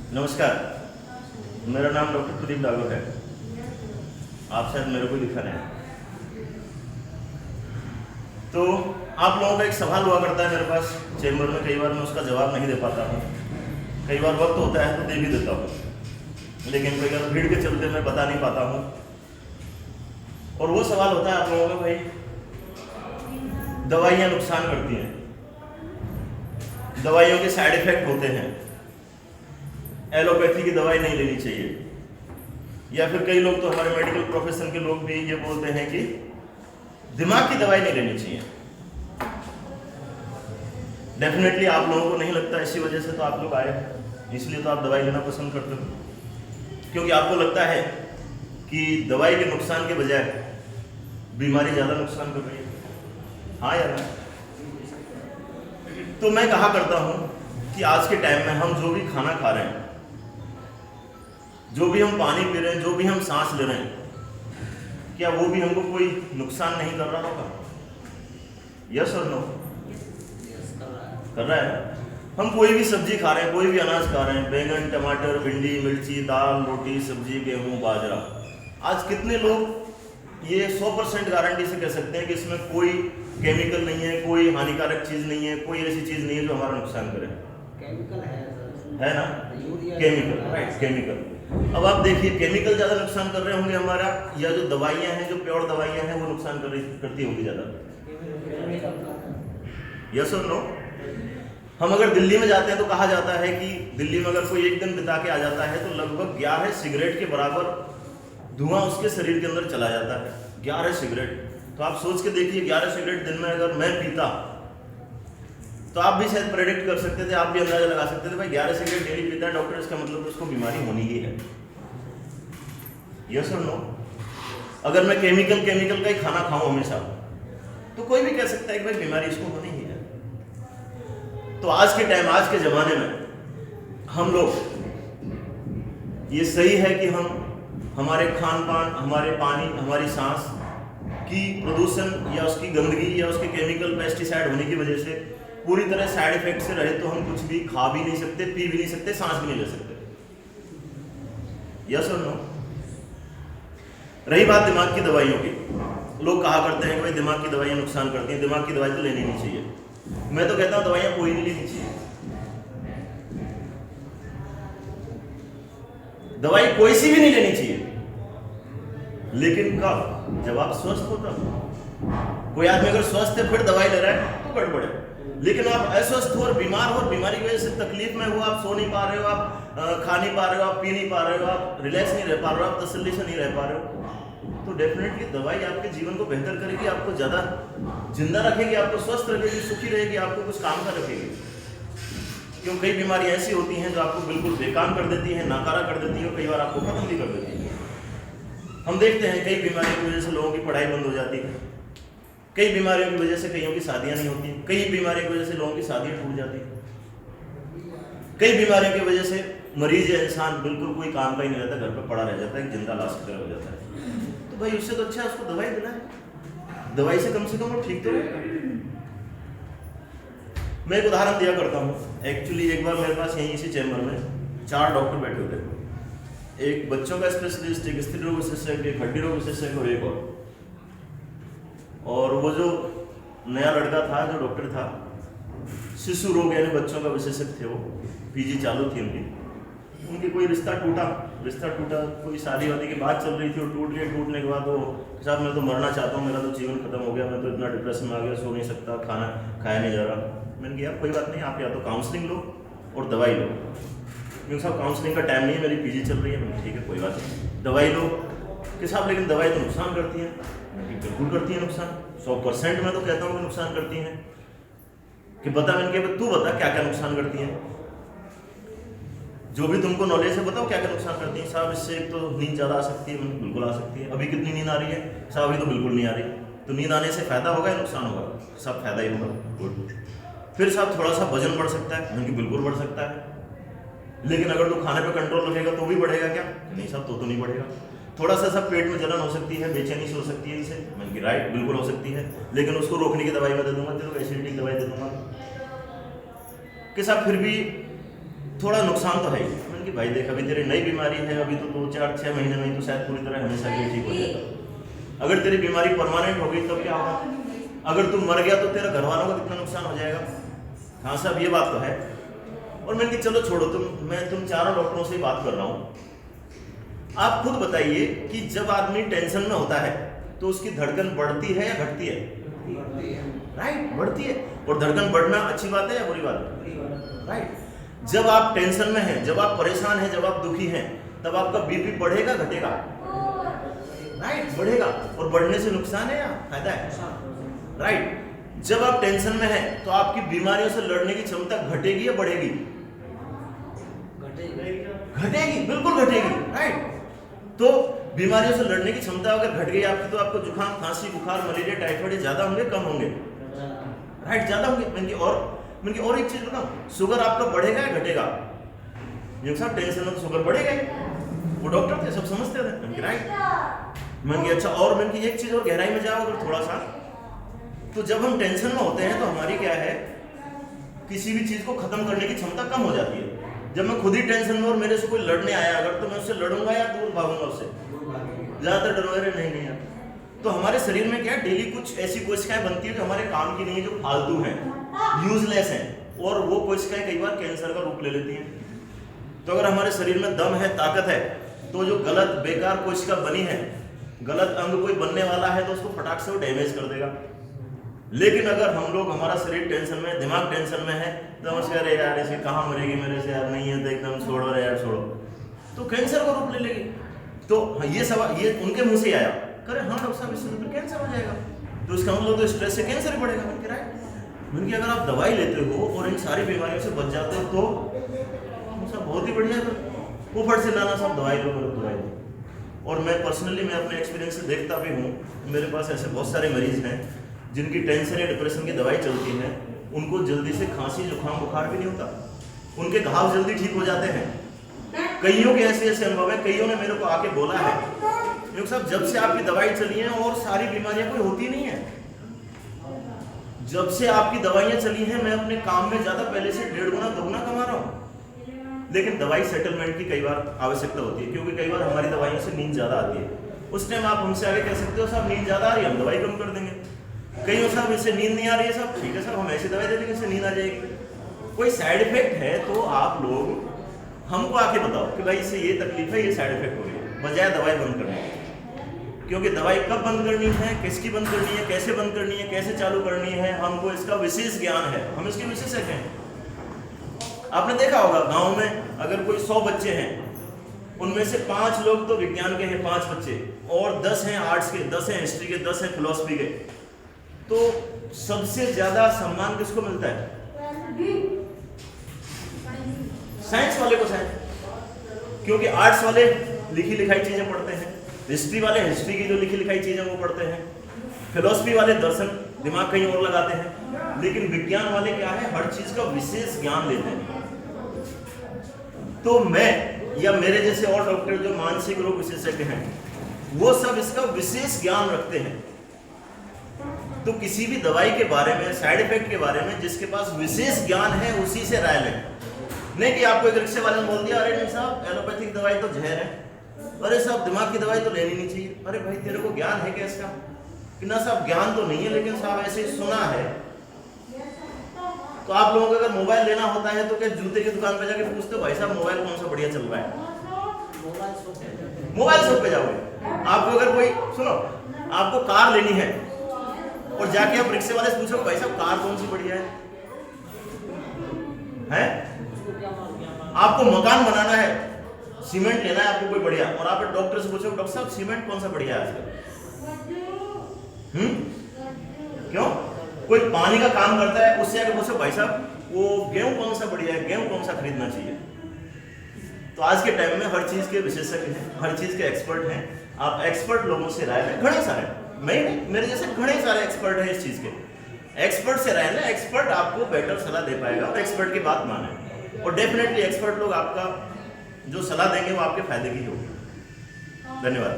नमस्कार, मेरा नाम डॉक्टर प्रदीप डागर है। आप शायद मेरे को दिखा रहे हैं। तो आप लोगों का एक सवाल हुआ करता है मेरे पास चेम्बर में, कई बार मैं उसका जवाब नहीं दे पाता हूँ, कई बार वक्त होता है तो दे भी देता हूँ, लेकिन कई बार भीड़ के चलते मैं बता नहीं पाता हूँ। और वो सवाल होता है आप लोगों का, भाई दवाइयाँ नुकसान करती हैं, दवाइयों के साइड इफेक्ट होते हैं, एलोपैथी की दवाई नहीं लेनी चाहिए, या फिर कई लोग तो हमारे मेडिकल प्रोफेशन के लोग भी ये बोलते हैं कि दिमाग की दवाई नहीं लेनी चाहिए। डेफिनेटली आप लोगों को नहीं लगता, इसी वजह से तो आप लोग आए, इसलिए तो आप दवाई लेना पसंद करते हो, क्योंकि आपको लगता है कि दवाई के नुकसान के बजाय बीमारी ज़्यादा नुकसान कर रही है। हाँ या ना? तो मैं कहा करता हूँ कि आज के टाइम में हम जो भी खाना खा रहे हैं, जो भी हम पानी पी रहे हैं, जो भी हम सांस ले रहे हैं, क्या वो भी हमको कोई नुकसान नहीं कर रहा होगा? यस और नो? कर रहा है। हम कोई भी सब्जी खा रहे हैं, कोई भी अनाज खा रहे हैं, बैंगन, टमाटर, भिंडी, मिर्ची, दाल, रोटी, सब्जी, गेहूं, बाजरा, आज कितने लोग ये 100% गारंटी से कह सकते हैं कि इसमें कोई केमिकल नहीं है, कोई हानिकारक चीज़ नहीं है, कोई ऐसी चीज़ नहीं है जो हमारा नुकसान करे? केमिकल है ना? Chemical, right, chemical. अब आप देखिए, केमिकल ज़्यादा नुकसान कर रहे होंगे हमारा, या जो दवाइयाँ हैं, जो प्योर दवाइयाँ हैं, वो नुकसान करती होंगी ज़्यादा? यस और नो? हम अगर दिल्ली में जाते हैं तो कहा जाता है कि दिल्ली में अगर कोई एक दिन बिता के आ जाता है तो लगभग 11 सिगरेट के बराबर धुआं उसके शरीर के अंदर चला जाता है। 11 सिगरेट, तो आप सोच के देखिए, 11 सिगरेट दिन में अगर मैं पीता तो आप भी शायद प्रेडिक्ट कर सकते थे, आप भी अंदाजा लगा सकते थे, भाई 11 सिगरेट डेली पीता है डॉक्टर, इसका मतलब उसको बीमारी होनी ही है। यस और नो? अगर मैं केमिकल का ही खाना खाऊं हमेशा, तो कोई भी कह सकता है कि भाई बीमारी इसको होनी ही है। तो आज के टाइम, आज के ज़माने में हम लोग, ये सही है कि हम हमारे खान पान, हमारे पानी, हमारी सांस की प्रदूषण या उसकी गंदगी या उसके केमिकल पेस्टिसाइड होने की वजह से पूरी तरह साइड इफेक्ट से रहे तो हम कुछ भी खा भी नहीं सकते, पी भी नहीं सकते, सांस भी नहीं ले सकते। यस और नो? रही बात दिमाग की दवाइयों की, लोग कहा करते हैं कि भाई दिमाग की दवाइयाँ नुकसान करती हैं, दिमाग की दवाई तो लेनी नहीं चाहिए। मैं तो कहता हूँ दवाइयाँ कोई नहीं लेनी चाहिए, दवाई कोई सी भी नहीं लेनी चाहिए, लेकिन कब? जब आप स्वस्थ हो तब। कोई आदमी अगर स्वस्थ है फिर दवाई ले रहा है तो गड़बड़ है, लेकिन आप अस्वस्थ हो और बीमार हो, बीमारी की वजह से तकलीफ में हो, आप सो नहीं पा रहे हो, आप खा नहीं पा रहे हो, आप पी नहीं पा रहे हो, आप रिलैक्स नहीं रह पा रहे हो, आप तसल्ली से नहीं रह पा रहे हो, तो डेफिनेटली दवाई आपके जीवन को बेहतर करेगी, आपको ज़्यादा जिंदा रखेगी, आपको स्वस्थ रखेगी, सुखी रहेगी, आपको कुछ काम का रखेगी। क्यों? कई बीमारियाँ ऐसी होती हैं जो आपको बिल्कुल बेकाम कर देती हैं, नाकारा कर देती हैं, कई बार आपको खत्म भी कर देती है। हम देखते हैं कई बीमारियों की वजह से लोगों की पढ़ाई बंद हो जाती है, कई बीमारियों की वजह से कईयों की शादियां नहीं होती, कई बीमारियों की वजह से लोगों की शादियां टूट जाती हैं, कई बीमारियों की वजह से मरीज या इंसान बिल्कुल कोई काम का ही नहीं रहता, घर पर पड़ा रह जाता है, जिंदा लाश की तरह हो जाता है। तो भाई उससे तो अच्छा है उसको दवाई देना है, दवाई से कम वो ठीक तो रहेगा। मैं एक उदाहरण दिया करता हूँ। एक्चुअली एक बार मेरे पास यहीं इसी चैम्बर में 4 डॉक्टर बैठे हुए थे, एक बच्चों का स्पेशलिस्ट, एक स्त्री रोग विशेषज्ञ, एक हड्डी रोग विशेषज्ञ और एक और वो जो नया लड़का था जो डॉक्टर था, शिशु रोग यानी बच्चों का विशेषज्ञ थे, वो पीजी चालू थी उनकी कोई रिश्ता टूटा, कोई शादी वादी की बात चल रही थी और टूट गई। टूटने के बाद वो, साहब मैं तो मरना चाहता हूँ, मेरा तो जीवन खत्म हो गया, मैं तो इतना डिप्रेशन में आ गया, सो नहीं सकता, खाना खाया नहीं जा रहा। मैंने कहा कोई बात नहीं, आप या तो काउंसलिंग लो और दवाई लो। क्योंकि साहब काउंसलिंग का टाइम नहीं है, मेरी पीजी चल रही है। मैंने ठीक है कोई बात नहीं, दवाई लो। कि साहब लेकिन दवाई तो नुकसान करती है। बिल्कुल करती है नुकसान, 100% मैं तो कहता हूँ कि नुकसान करती हैं। कि बता, मैंने कहा तू बता क्या क्या नुकसान करती हैं, जो भी तुमको नॉलेज है बताओ क्या क्या नुकसान करती हैं। साहब इससे एक तो नींद ज़्यादा आ सकती है। मैंने बिल्कुल आ सकती है। अभी कितनी नींद आ रही है? साहब अभी तो बिल्कुल नहीं आ रही। तो नींद आने से फायदा होगा या नुकसान होगा? सब फायदा ही होगा। गुड। फिर साहब थोड़ा सा वजन बढ़ सकता है। मैंने बिल्कुल बढ़ सकता है, लेकिन अगर तो खाने पे कंट्रोल रखेगा तो भी बढ़ेगा क्या? नहीं साहब, तो नहीं बढ़ेगा। थोड़ा सा सब पेट में जलन हो सकती है, बेचैनी से हो सकती है, इसे मैंने कि राइट बिल्कुल हो सकती है, लेकिन उसको रोकने की दवाई मैं दे दूंगा, तेरे को एसिडिटी की दवाई दे दूंगा। कि साहब फिर भी थोड़ा नुकसान तो है ही। मैंने कि भाई देख, अभी तेरी नई बीमारी है, अभी तो 2-4-6 महीने में ही तो शायद पूरी तरह हमेशा के लिए ठीक हो जाएगा। अगर तेरी बीमारी परमानेंट हो गई तब क्या होगा? अगर तू मर गया तो तेरा घर वालों का कितना नुकसान हो जाएगा। हाँ साहब, ये बात तो है। और मैंने कि चलो छोड़ो, तुम चारों डॉक्टरों से ही बात कर रहा हूँ। आप खुद बताइए कि जब आदमी टेंशन में होता है तो उसकी धड़कन बढ़ती है या घटती है? राइट, बढ़ती है। और धड़कन बढ़ना अच्छी बात है या बुरी बात है? राइट। जब आप टेंशन में हैं, जब आप परेशान हैं, जब आप दुखी हैं, तब आपका बीपी बढ़ेगा घटेगा? राइट, बढ़ेगा। और बढ़ने से नुकसान है या फायदा है? राइट। जब आप टेंशन में हैं तो आपकी बीमारियों से लड़ने की क्षमता घटेगी या बढ़ेगी? घटेगी, बिल्कुल घटेगी। राइट। तो बीमारियों से लड़ने की क्षमता अगर घट गई आपकी, तो आपको जुकाम, खांसी, बुखार, मलेरिया, टाइफाइड ज्यादा होंगे कम होंगे? राइट, ज्यादा होंगे। और एक चीज बताऊं, शुगर आपका बढ़ेगा या घटेगा? साहब टेंशन में तो शुगर बढ़ेगा ही, वो डॉक्टर थे, सब समझते थे। राइट। अच्छा, और एक चीज और गहराई में जाओ अगर थोड़ा सा, तो जब हम टेंशन में होते हैं तो हमारी क्या है, किसी भी चीज को खत्म करने की क्षमता कम हो जाती है। जब मैं खुद ही टेंशन में और मेरे से कोई लड़ने आया अगर, तो मैं उससे लड़ूंगा या दूर भागूंगा उससे? ज्यादातर डरोगे नहीं यार। तो हमारे शरीर में क्या है, डेली कुछ ऐसी कोशिकाएं बनती है जो हमारे काम की नहीं है, जो फालतू हैं, यूजलेस हैं, और वो कोशिकाएं कई बार कैंसर का रूप ले लेती हैं। तो अगर हमारे शरीर में दम है, ताकत है, तो जो गलत बेकार कोशिका बनी है, गलत अंग कोई बनने वाला है, तो उसको फटाक से वो डैमेज कर देगा। लेकिन अगर हम लोग, हमारा शरीर टेंशन में, दिमाग टेंशन में है, तो हम कह रहे यार ऐसे कहाँ मरेगी मेरे से यार, नहीं है तो एकदम छोड़ो रे यार, छोड़ो, तो कैंसर का रूप ले लेगी। तो ये सवाल, ये उनके मुंह से आया, करे हाँ डॉक्टर साहब इससे तो कैंसर हो जाएगा, तो इसका मतलब तो स्ट्रेस से कैंसर ही बढ़ेगा। मैंने कहा राइट। अगर आप दवाई लेते हो और इन सारी बीमारियों से बच जाते हो तो सब बहुत ही बढ़िया है। ऊपर से लाना सब दवाई लो, दवाई लो। और मैं पर्सनली, मैं अपने एक्सपीरियंस से देखता भी हूँ, मेरे पास ऐसे बहुत सारे मरीज हैं जिनकी टेंशन या डिप्रेशन की दवाई चलती है, उनको जल्दी से खांसी, जुकाम, बुखार भी नहीं होता, उनके घाव जल्दी ठीक हो जाते हैं। कईयों के ऐसे ऐसे अनुभव है, कईयों ने मेरे को आके बोला है साहब जब से आपकी दवाई चली है और सारी बीमारियां कोई होती नहीं है, जब से आपकी दवाइयां चली हैं मैं अपने काम में ज्यादा पहले से 1.5 गुना 2 गुना कमा रहा हूँ। लेकिन दवाई सेटलमेंट की कई बार आवश्यकता होती है, क्योंकि कई बार हमारी दवाइयों से नींद ज्यादा आती है। उस टाइम आप हमसे आगे कह सकते हो साहब नींद ज्यादा आ रही है, हम दवाई कम कर देंगे। कई साहब इससे नींद नहीं आ रही है साहब, ठीक है साहब हम ऐसी दवाई दे देंगे इससे नींद आ जाएगी। कोई साइड इफेक्ट है तो आप लोग हमको आके बताओ कि भाई इससे ये तकलीफ है, ये साइड इफेक्ट हो रही है, बजाय दवाई बंद करने की। क्योंकि दवाई कब बंद करनी है, किसकी बंद करनी है, कैसे बंद करनी है, कैसे चालू करनी है, हमको इसका विशेष ज्ञान है, हम इसके विशेषज्ञ हैं। आपने देखा होगा गांव में अगर कोई 100 बच्चे हैं, उनमें से 5 लोग तो विज्ञान के हैं, 5 बच्चे, और 10 हैं आर्ट्स के, 10 हैं हिस्ट्री के, 10 हैं फिलोसफी के, तो सबसे ज्यादा सम्मान किसको मिलता है? साइंस वाले को साइंस, क्योंकि आर्ट्स वाले लिखी लिखाई चीजें पढ़ते हैं, हिस्ट्री वाले हिस्ट्री की जो लिखी लिखाई चीजें वो पढ़ते हैं, फिलोसफी वाले दर्शन, दिमाग कहीं और लगाते हैं, लेकिन विज्ञान वाले क्या है, हर चीज का विशेष ज्ञान लेते हैं। तो मैं या मेरे जैसे और डॉक्टर जो मानसिक रोग विशेषज्ञ हैं, वो सब इसका विशेष ज्ञान रखते हैं। तो किसी भी दवाई के बारे में, साइड इफेक्ट के बारे में जिसके पास विशेष ज्ञान है उसी से राय लें। नहीं कि आपको एक रिक्शे वाले ने बोल दिया अरे नहीं साहब एलोपैथिक दवाई तो जहर है, अरे साहब दिमाग की दवाई तो लेनी नहीं चाहिए। अरे भाई तेरे को ज्ञान है क्या इसका? कि ना साहब ज्ञान तो नहीं है, लेकिन साहब ऐसे ही सुना है। तो आप लोगों को अगर मोबाइल लेना होता है तो क्या जूते की दुकान पे जाके पूछते हो भाई साहब मोबाइल कौन सा बढ़िया चल रहा है? मोबाइल शॉप पे जाओगे। आपको अगर कोई, सुनो, आपको कार लेनी है और जाके आप रिक्शे वाले से पूछो भाई साहब कार कौन सी बढ़िया है? आपको मकान बनाना है, सीमेंट लेना है आपको कोई बढ़िया, और आप डॉक्टर से पूछो डॉक्टर साहब सीमेंट कौन सा बढ़िया है आजकल? क्यों? कोई पानी का काम करता है उससे आगे पूछो भाई साहब वो गेहूं कौन सा बढ़िया है, गेहूं कौन सा खरीदना चाहिए? तो आज के टाइम में हर चीज के विशेषज्ञ हैं, हर चीज के एक्सपर्ट हैं। आप एक्सपर्ट लोगों से राय लें, घने सारे, मैं नहीं, मेरे जैसे घने सारे एक्सपर्ट हैं इस चीज के। एक्सपर्ट से राय लें, एक्सपर्ट आपको बेटर सलाह दे पाएगा, और एक्सपर्ट की बात माने, और डेफिनेटली एक्सपर्ट लोग आपका जो सलाह देंगे वो आपके फायदे की होगी। धन्यवाद।